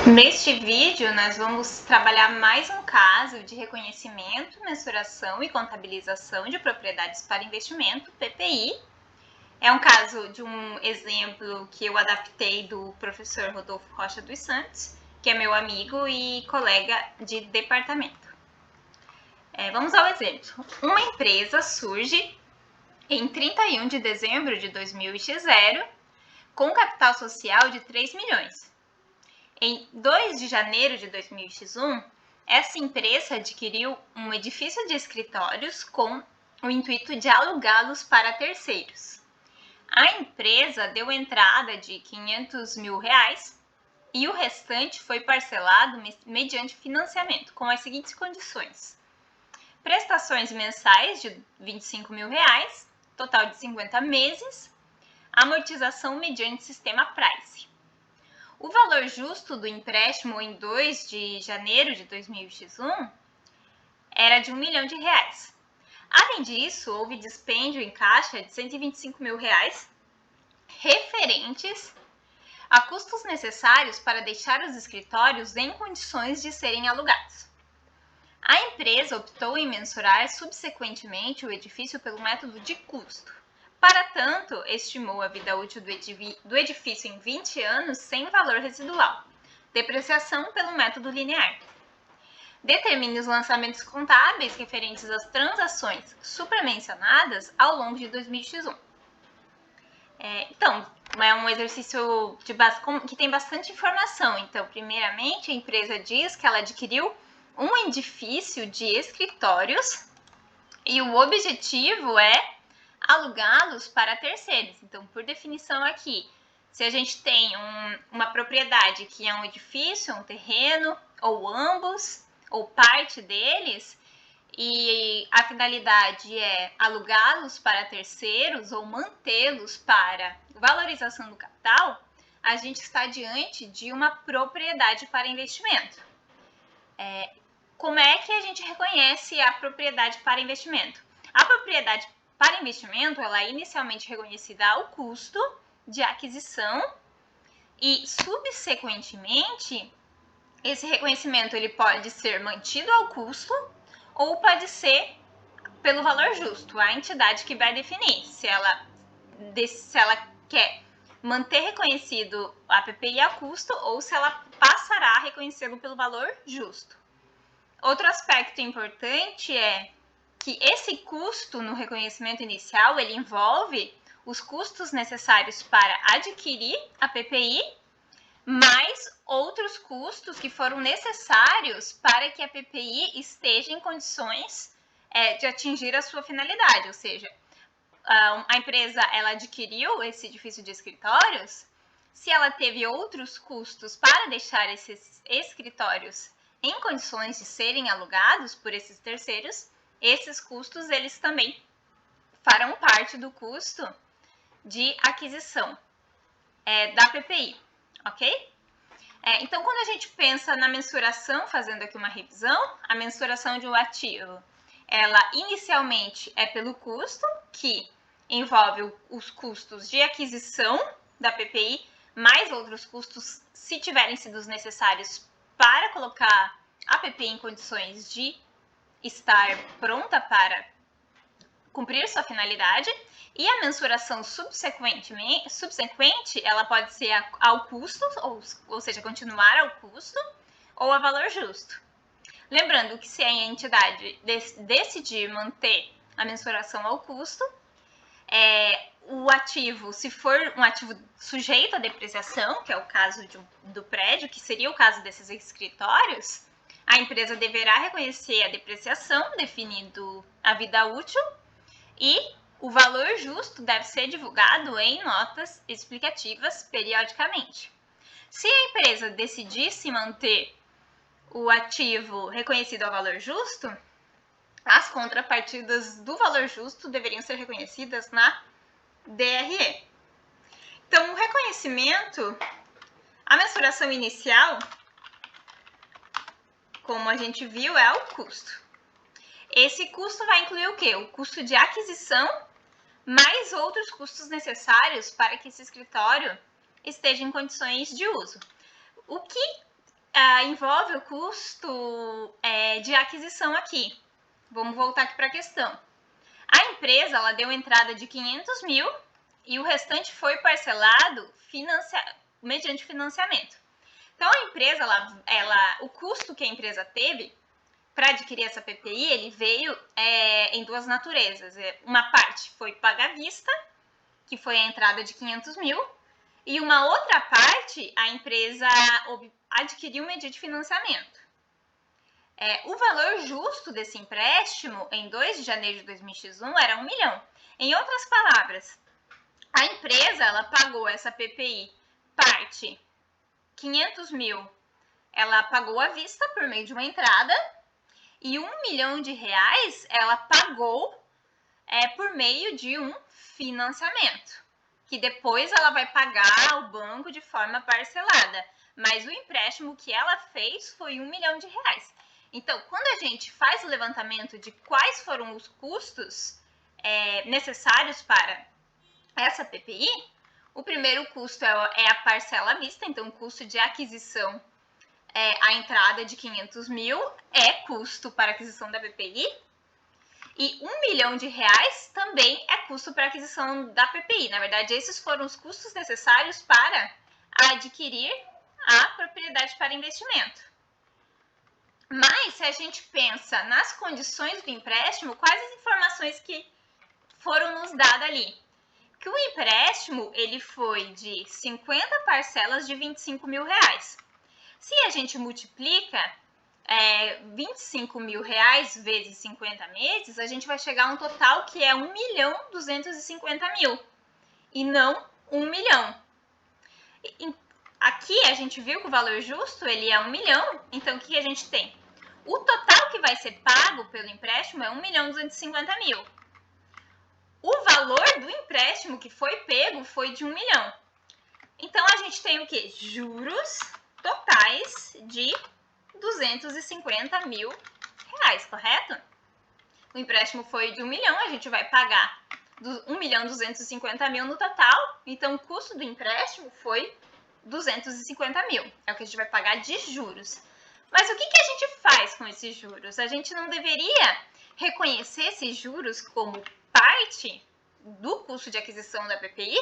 Neste vídeo, nós vamos trabalhar mais um caso de reconhecimento, mensuração e contabilização de propriedades para investimento, PPI. É um caso de um exemplo que eu adaptei do professor Rodolfo Rocha dos Santos, que é meu amigo e colega de departamento. Vamos ao exemplo. Uma empresa surge em 31 de dezembro de 2000 com capital social de 3 milhões. Em 2 de janeiro de 2001, essa empresa adquiriu um edifício de escritórios com o intuito de alugá-los para terceiros. A empresa deu entrada de R$500 mil e o restante foi parcelado mediante financiamento, com as seguintes condições: prestações mensais de R$25 mil, total de 50 meses, amortização mediante sistema Price. O valor justo do empréstimo em 2 de janeiro de 2001 era de R$1 milhão. Além disso, houve dispêndio em caixa de R$125 mil referentes a custos necessários para deixar os escritórios em condições de serem alugados. A empresa optou em mensurar subsequentemente o edifício pelo método de custo. Para tanto, estimou a vida útil do edifício em 20 anos sem valor residual, depreciação pelo método linear. Determine os lançamentos contábeis referentes às transações supramencionadas ao longo de 2001. Então, é um exercício que tem bastante informação. Então, primeiramente, a empresa diz que ela adquiriu um edifício de escritórios e o objetivo é alugá-los para terceiros. Então, por definição aqui, se a gente tem uma propriedade que é um edifício, um terreno, ou ambos, ou parte deles, e a finalidade é alugá-los para terceiros ou mantê-los para valorização do capital, a gente está diante de uma propriedade para investimento. Como é que a gente reconhece a propriedade para investimento? A propriedade para investimento, ela é inicialmente reconhecida ao custo de aquisição e, subsequentemente, esse reconhecimento ele pode ser mantido ao custo ou pode ser pelo valor justo. A entidade que vai definir se ela quer manter reconhecido a PPI a custo ou se ela passará a reconhecê-lo pelo valor justo. Outro aspecto importante é que esse custo no reconhecimento inicial, ele envolve os custos necessários para adquirir a PPI, mais outros custos que foram necessários para que a PPI esteja em condições de atingir a sua finalidade, ou seja, a empresa ela adquiriu esse edifício de escritórios, se ela teve outros custos para deixar esses escritórios em condições de serem alugados por esses terceiros, esses custos eles também farão parte do custo de aquisição da PPI, ok? Então, quando a gente pensa na mensuração, fazendo aqui uma revisão, a mensuração de um ativo, ela inicialmente é pelo custo, que envolve os custos de aquisição da PPI, mais outros custos, se tiverem sido necessários para colocar a PPI em condições de estar pronta para cumprir sua finalidade, e a mensuração subsequente, ela pode ser ao custo, ou seja, continuar ao custo, ou a valor justo. Lembrando que se a entidade decidir manter a mensuração ao custo, o ativo, se for um ativo sujeito à depreciação, que é o caso do prédio, que seria o caso desses escritórios, a empresa deverá reconhecer a depreciação, definindo a vida útil, e o valor justo deve ser divulgado em notas explicativas periodicamente. Se a empresa decidisse manter o ativo reconhecido ao valor justo, as contrapartidas do valor justo deveriam ser reconhecidas na DRE. Então, o reconhecimento, a mensuração inicial, como a gente viu, é o custo. Esse custo vai incluir o quê? O custo de aquisição, mais outros custos necessários para que esse escritório esteja em condições de uso. O que envolve o custo de aquisição aqui. Vamos voltar aqui para a questão. A empresa ela deu entrada de 500 mil e o restante foi parcelado mediante financiamento. Então, a empresa, o custo que a empresa teve para adquirir essa PPI, ele veio em duas naturezas. Uma parte foi paga à vista, que foi a entrada de 500 mil, e uma outra parte, a empresa adquiriu mediante financiamento. O valor justo desse empréstimo, em 2 de janeiro de 2001, era 1 milhão. Em outras palavras, a empresa ela pagou essa PPI parte 500 mil, ela pagou à vista por meio de uma entrada, e 1 milhão de reais ela pagou por meio de um financiamento, que depois ela vai pagar ao banco de forma parcelada. Mas o empréstimo que ela fez foi 1 milhão de reais. Então, quando a gente faz o levantamento de quais foram os custos necessários para essa PPI, o primeiro custo é a parcela à vista, então o custo de aquisição, a entrada de 500 mil é custo para aquisição da PPI, e 1 milhão de reais também é custo para aquisição da PPI. Na verdade, esses foram os custos necessários para adquirir a propriedade para investimento. Mas, se a gente pensa nas condições do empréstimo, quais as informações que foram nos dadas ali? Que o empréstimo ele foi de 50 parcelas de 25 mil reais. Se a gente multiplica 25 mil reais vezes 50 meses, a gente vai chegar a um total que é 1.250.000 e não 1 milhão. Aqui a gente viu que o valor justo ele é 1 milhão, então o que a gente tem? O total que vai ser pago pelo empréstimo é 1.250.000. O valor do empréstimo que foi pego foi de 1 milhão. Então, a gente tem o quê? Juros totais de 250 mil reais, correto? O empréstimo foi de 1 milhão, a gente vai pagar 1.250.000 no total. Então, o custo do empréstimo foi 250 mil. É o que a gente vai pagar de juros. Mas o que a gente faz com esses juros? A gente não deveria reconhecer esses juros como parte do custo de aquisição da PPI?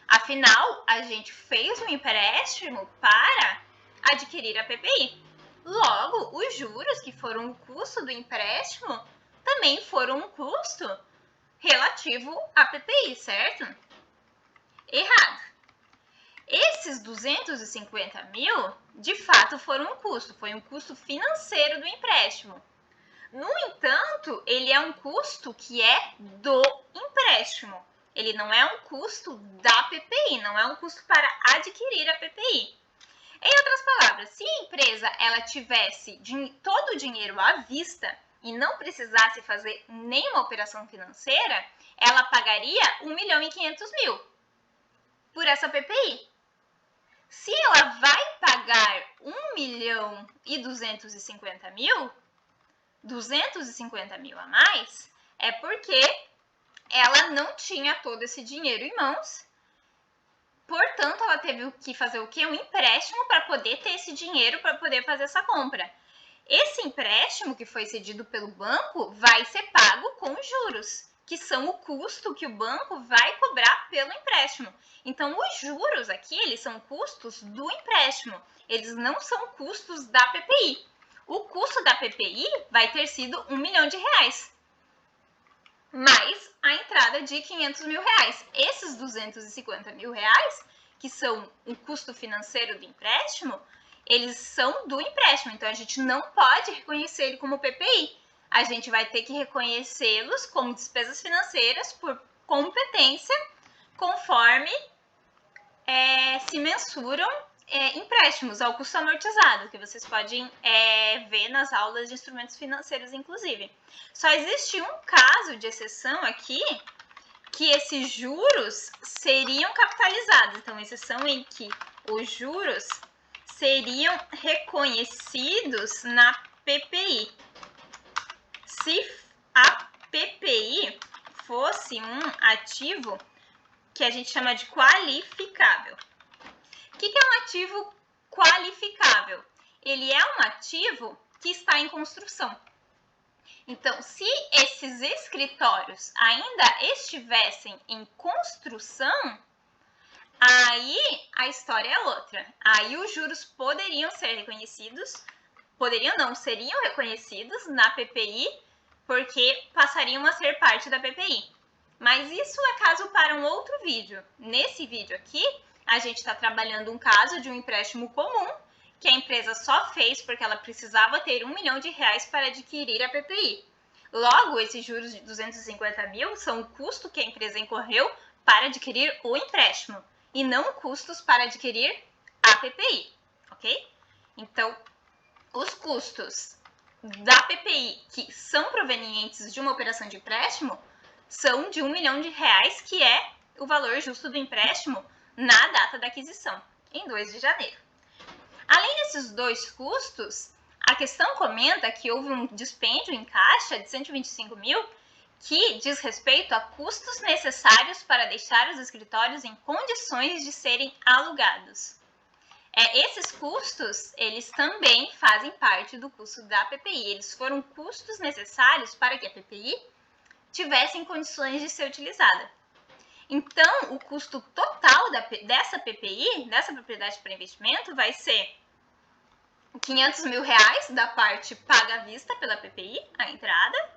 Afinal, a gente fez um empréstimo para adquirir a PPI. Logo, os juros, que foram o custo do empréstimo, também foram um custo relativo à PPI, certo? Errado. Esses 250 mil, de fato, foram um custo. Foi um custo financeiro do empréstimo. No entanto, ele é um custo que é do empréstimo. Ele não é um custo da PPI, não é um custo para adquirir a PPI. Em outras palavras, se a empresa ela tivesse todo o dinheiro à vista e não precisasse fazer nenhuma operação financeira, ela pagaria 1.500.000 por essa PPI. Se ela vai pagar 1.250.000, 250 mil a mais, é porque ela não tinha todo esse dinheiro em mãos. Portanto, ela teve que fazer o quê? Um empréstimo para poder ter esse dinheiro para poder fazer essa compra. Esse empréstimo que foi cedido pelo banco vai ser pago com juros, que são o custo que o banco vai cobrar pelo empréstimo. Então, os juros aqui, eles são custos do empréstimo. Eles não são custos da PPI. O custo da PPI vai ter sido 1 milhão de reais, mais a entrada de 500 mil reais. Esses 250 mil reais, que são o custo financeiro do empréstimo, eles são do empréstimo. Então, a gente não pode reconhecer ele como PPI. A gente vai ter que reconhecê-los como despesas financeiras por competência, conforme se mensuram empréstimos ao custo amortizado, que vocês podem ver nas aulas de instrumentos financeiros, inclusive. Só existe um caso de exceção aqui, que esses juros seriam capitalizados. Então, exceção em que os juros seriam reconhecidos na PPI. Se a PPI fosse um ativo que a gente chama de qualificável. O que é um ativo qualificável? ele é um ativo que está em construção. Então, se esses escritórios ainda estivessem em construção, aí a história é outra. Aí os juros poderiam ser reconhecidos, poderiam não, seriam reconhecidos na PPI, porque passariam a ser parte da PPI. Mas isso é caso para um outro vídeo. Nesse vídeo aqui, a gente está trabalhando um caso de um empréstimo comum, que a empresa só fez porque ela precisava ter R$1 milhão para adquirir a PPI. Logo, esses juros de 250 mil são o custo que a empresa incorreu para adquirir o empréstimo, e não custos para adquirir a PPI, ok? Então, os custos da PPI que são provenientes de uma operação de empréstimo são de R$1 milhão, que é o valor justo do empréstimo na data da aquisição, em 2 de janeiro. Além desses dois custos, a questão comenta que houve um dispêndio em caixa de 125 mil que diz respeito a custos necessários para deixar os escritórios em condições de serem alugados. Esses custos, eles também fazem parte do custo da PPI. Eles foram custos necessários para que a PPI tivesse em condições de ser utilizada. Então, o custo total dessa PPI, dessa propriedade para investimento, vai ser R$500 mil da parte paga à vista pela PPI, a entrada,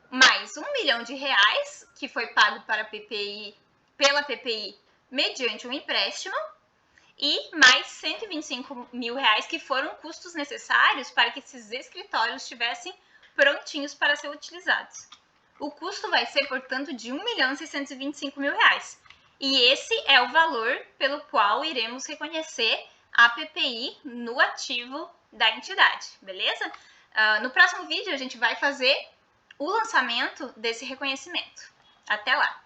mais R$1 milhão que foi pago para a PPI, pela PPI mediante um empréstimo, e mais R$125 mil que foram custos necessários para que esses escritórios estivessem prontinhos para ser utilizados. O custo vai ser, portanto, de R$1.625 mil. E esse é o valor pelo qual iremos reconhecer a PPI no ativo da entidade, beleza? No próximo vídeo a gente vai fazer o lançamento desse reconhecimento. Até lá!